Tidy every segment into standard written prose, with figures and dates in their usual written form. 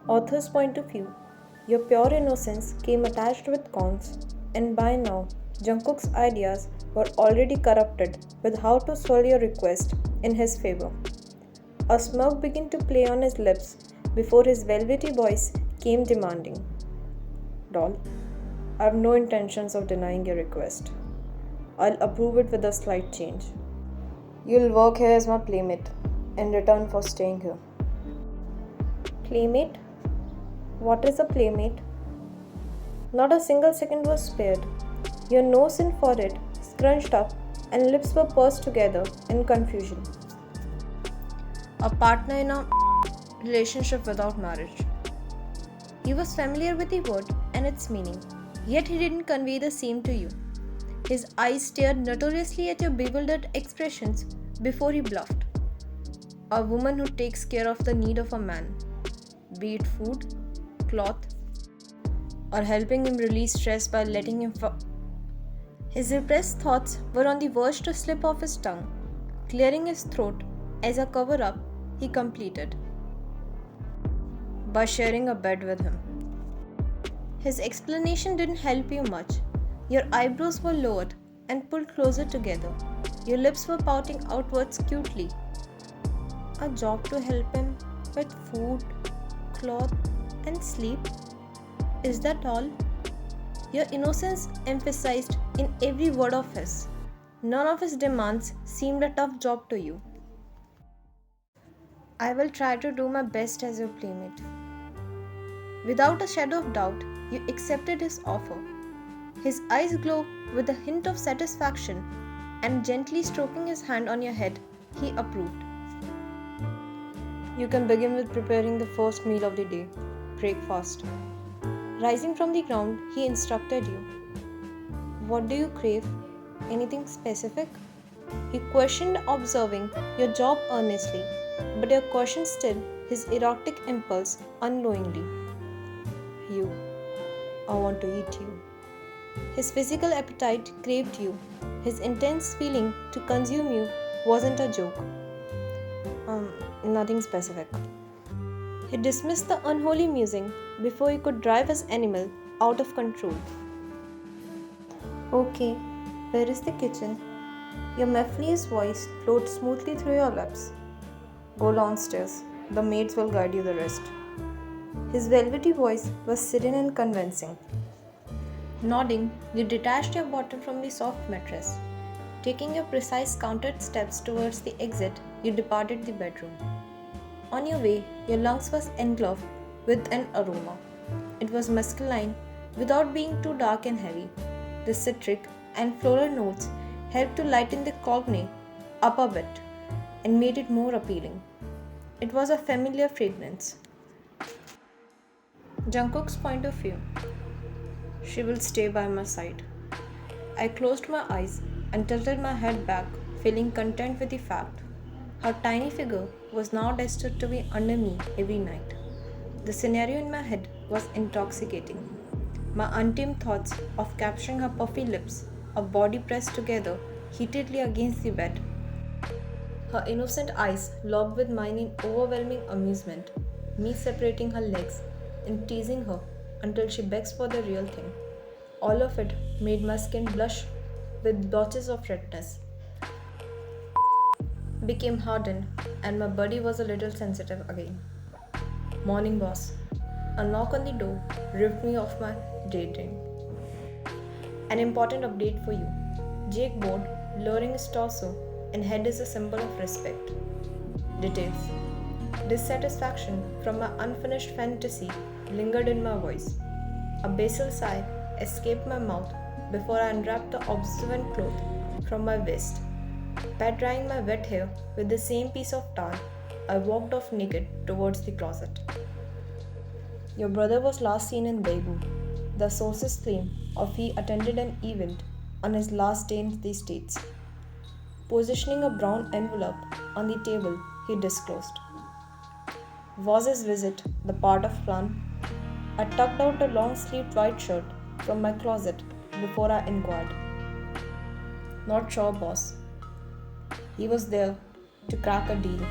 Author's point of view. Your pure innocence came attached with cons, and by now, Jungkook's ideas were already corrupted with how to swell your request in his favor. A smirk began to play on his lips before his velvety voice came demanding. Doll, I have no intentions of denying your request. I'll approve it with a slight change. You'll work here as my playmate in return for staying here. Playmate? What is a playmate? Not a single second was spared. Your nose and forehead scrunched up and lips were pursed together in confusion. A partner in a relationship without marriage. He was familiar with the word and its meaning, yet he didn't convey the same to you. His eyes stared notoriously at your bewildered expressions before he bluffed. A woman who takes care of the need of a man, be it food, cloth, or helping him release stress by letting him His repressed thoughts were on the verge to slip off his tongue. Clearing his throat as a cover up, he completed by sharing a bed with him. His explanation didn't help you much. Your eyebrows were lowered and pulled closer together. Your lips were pouting outwards cutely. A job to help him with food, cloth, and sleep? Is that all? Your innocence emphasized in every word of his. None of his demands seemed a tough job to you. I will try to do my best as your playmate. Without a shadow of doubt, you accepted his offer. His eyes glowed with a hint of satisfaction, and gently stroking his hand on your head, he approved. You can begin with preparing the first meal of the day, breakfast. Rising from the ground, he instructed you. What do you crave? Anything specific? He questioned, observing your job earnestly, but your question still his erotic impulse unknowingly. You. I want to eat you. His physical appetite craved you. His intense feeling to consume you wasn't a joke. Nothing specific. He dismissed the unholy musing before he could drive his animal out of control. Okay, where is the kitchen? Your mellifluous voice flowed smoothly through your lips. Go downstairs. The maids will guide you the rest. His velvety voice was serene and convincing. Nodding, you detached your bottom from the soft mattress. Taking your precise counted steps towards the exit, you departed the bedroom. On your way, your lungs was engulfed with an aroma. It was mescaline without being too dark and heavy. The citric and floral notes helped to lighten the cognac up a bit and made it more appealing. It was a familiar fragrance. Jungkook's point of view. She will stay by my side. I closed my eyes and tilted my head back, feeling content with the fact her tiny figure was now destined to be under me every night. The scenario in my head was intoxicating. My untamed thoughts of capturing her puffy lips, a body pressed together heatedly against the bed. Her innocent eyes locked with mine in overwhelming amusement, me separating her legs and teasing her until she begs for the real thing. All of it made my skin blush with blotches of redness. Became hardened and my body was a little sensitive again. Morning, boss. A knock on the door ripped me off my daydream. An important update for you. Jake bowed, lowering his torso, and head is a symbol of respect. Details. Dissatisfaction from my unfinished fantasy lingered in my voice. A basal sigh escaped my mouth before I unwrapped the observant cloth from my waist. Pat drying my wet hair with the same piece of towel, I walked off naked towards the closet. Your brother was last seen in Daegu. The sources claim of he attended an event on his last day in the States. Positioning a brown envelope on the table, he disclosed. Was his visit the part of plan? I tucked out a long-sleeved white shirt from my closet before I inquired. Not sure, boss. He was there to crack a deal.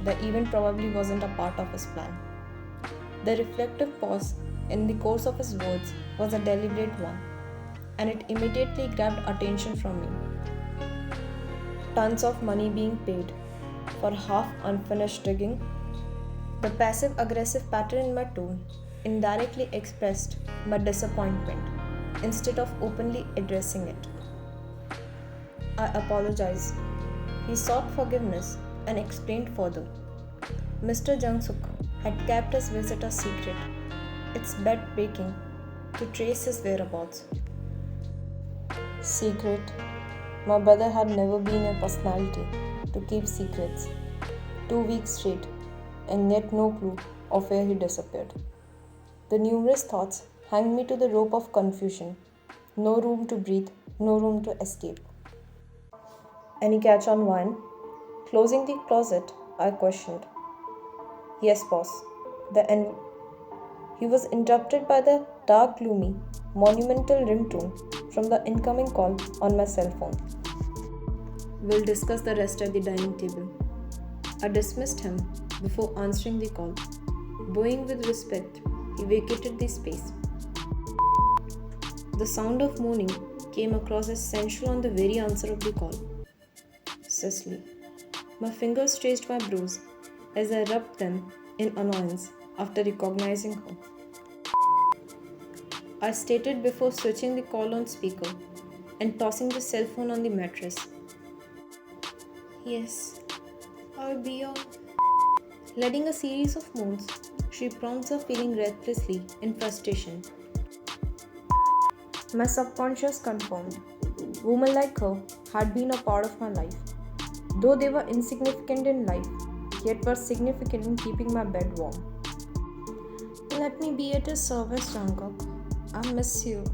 The event probably wasn't a part of his plan. The reflective pause in the course of his words was a deliberate one, and it immediately grabbed attention from me. Tons of money being paid for half unfinished digging. The passive aggressive pattern in my tone indirectly expressed my disappointment instead of openly addressing it. I apologize. He sought forgiveness and explained further. Mr. Jungkookff had kept his visit a secret. It's breathtaking to trace his whereabouts. Secret? My brother had never been a personality to keep secrets. 2 weeks straight, and yet no clue of where he disappeared. The numerous thoughts hanged me to the rope of confusion. No room to breathe, no room to escape. Any catch on wine? Closing the closet, I questioned. Yes, boss. He was interrupted by the dark, gloomy, monumental ringtone from the incoming call on my cell phone. We'll discuss the rest at the dining table. I dismissed him before answering the call. Bowing with respect, he vacated the space. The sound of moaning came across as sensual on the very answer of the call. Cecily. My fingers traced my brows as I rubbed them in annoyance after recognizing her. I stated before switching the call on speaker and tossing the cell phone on the mattress. Yes, I'll be on. Letting a series of moans, she prompts her feeling breathlessly in frustration. My subconscious confirmed. Women like her had been a part of my life. Though they were insignificant in life, yet were significant in keeping my bed warm. Let me be at your service, Jungkook. I miss you.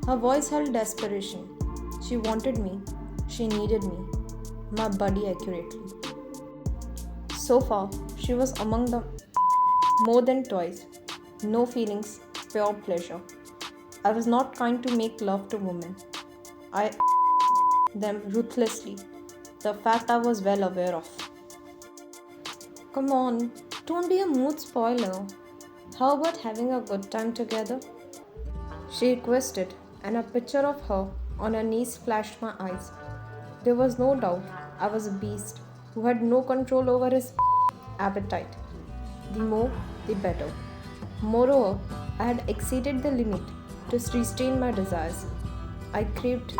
Her voice held desperation. She wanted me. She needed me. My body accurately. So far, she was among them more than toys. No feelings, pure pleasure. I was not trying to make love to women. I them ruthlessly. The fact I was well aware of. Come on, don't be a mood spoiler. How about having a good time together? She requested, and a picture of her on her knees flashed my eyes. There was no doubt I was a beast who had no control over his appetite. The more, the better. Moreover, I had exceeded the limit to restrain my desires. I craved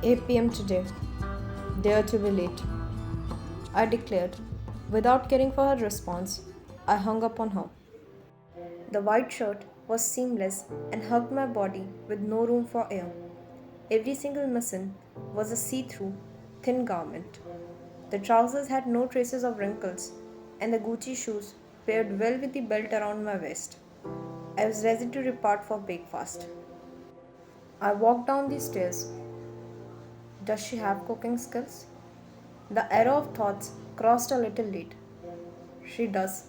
8 p.m. today. Dare to be late, I declared. Without caring for her response, I hung up on her. The white shirt was seamless and hugged my body with no room for air. Every single missing was a see-through, thin garment. The trousers had no traces of wrinkles, and the Gucci shoes paired well with the belt around my waist. I was ready to depart for breakfast. I walked down the stairs. Does she have cooking skills? The arrow of thoughts crossed a little late. She does,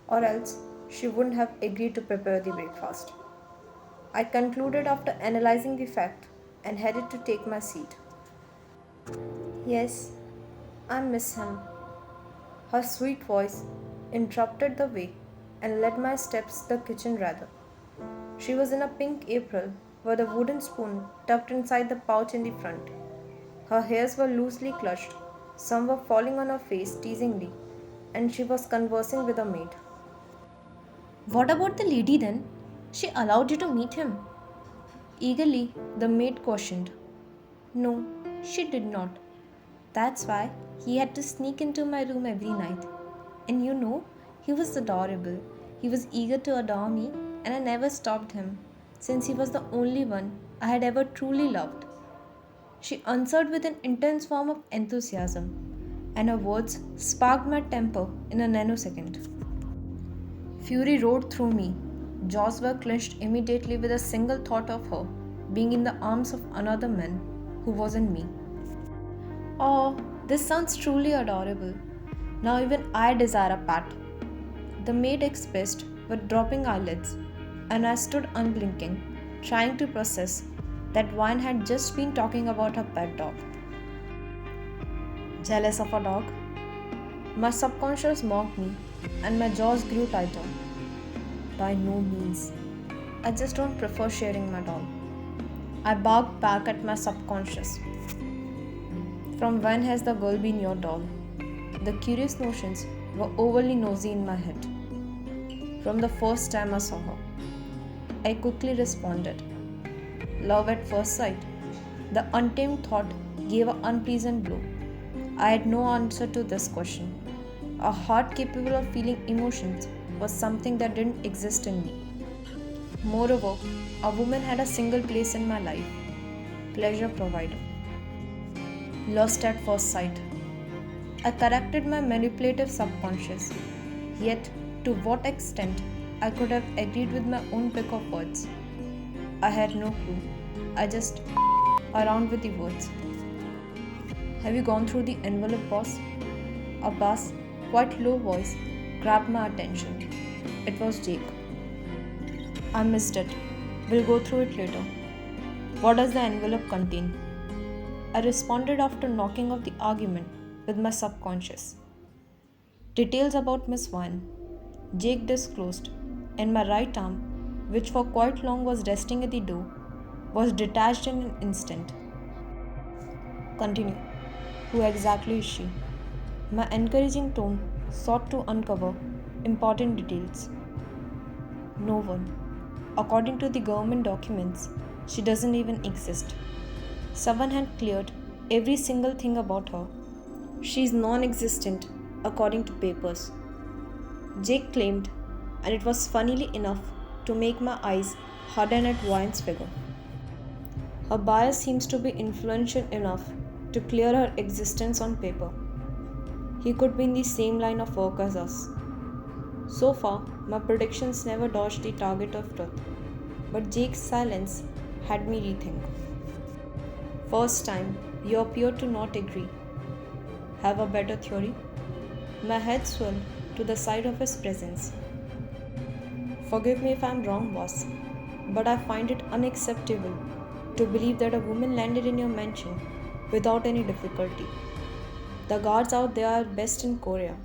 or else she wouldn't have agreed to prepare the breakfast. I concluded after analyzing the fact and headed to take my seat. Yes, I miss him. Her sweet voice interrupted the way and led my steps to the kitchen rather. She was in a pink apron with a wooden spoon tucked inside the pouch in the front. Her hairs were loosely clutched, some were falling on her face teasingly, and she was conversing with a maid. What about the lady then? She allowed you to meet him? Eagerly, the maid questioned. No, she did not. That's why he had to sneak into my room every night. And you know, he was adorable. He was eager to adore me, and I never stopped him, since he was the only one I had ever truly loved. She answered with an intense form of enthusiasm, and her words sparked my temper in a nanosecond. Fury roared through me. Jaws were clenched immediately with a single thought of her being in the arms of another man who wasn't me. Oh, this sounds truly adorable. Now even I desire a pat. The maid expressed with dropping eyelids, and I stood unblinking, trying to process that one had just been talking about her pet dog. Jealous of a dog? My subconscious mocked me and my jaws grew tighter. By no means. I just don't prefer sharing my doll. I barked back at my subconscious. From when has the girl been your doll? The curious notions were overly nosy in my head. From the first time I saw her, I quickly responded. Love at first sight. The untamed thought gave an unpleasant blow. I had no answer to this question. A heart capable of feeling emotions was something that didn't exist in me. Moreover, a woman had a single place in my life: pleasure provider. Lust at first sight. I corrected my manipulative subconscious. Yet, to what extent I could have agreed with my own pick of words, I had no clue. I just around with the words. Have you gone through the envelope, boss? A bass, quite low voice grabbed my attention. It was Jake. I missed it. We'll go through it later. What does the envelope contain? I responded after knocking off the argument with my subconscious. Details about Miss Vine. Jake disclosed, and my right arm, which for quite long was resting at the door, was detached in an instant. Continue. Who exactly is she? My encouraging tone sought to uncover important details. No one. According to the government documents, she doesn't even exist. Someone had cleared every single thing about her. She is non-existent according to papers. Jake claimed, and it was funnily enough to make my eyes harden at Vine's figure. Her bias seems to be influential enough to clear her existence on paper. He could be in the same line of work as us. So far, my predictions never dodged the target of truth, but Jake's silence had me rethink. First time, you appear to not agree. Have a better theory? My head swelled to the sight of his presence. Forgive me if I'm wrong, boss, but I find it unacceptable to believe that a woman landed in your mansion without any difficulty. The guards out there are best in Korea.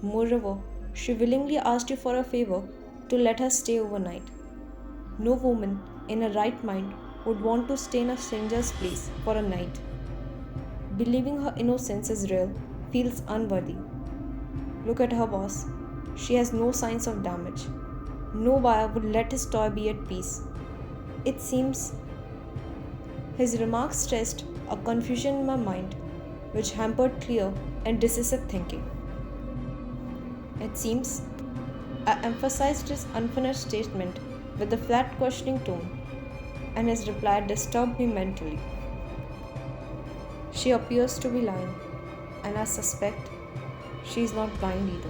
Moreover, she willingly asked you for a favor to let her stay overnight. No woman in her right mind would want to stay in a stranger's place for a night. Believing her innocence is real feels unworthy. Look at her, boss. She has no signs of damage. No buyer would let his toy be at peace. It seems his remarks stressed a confusion in my mind which hampered clear and decisive thinking. It seems I emphasized his unfinished statement with a flat questioning tone, and his reply disturbed me mentally. She appears to be lying, and I suspect she is not blind either.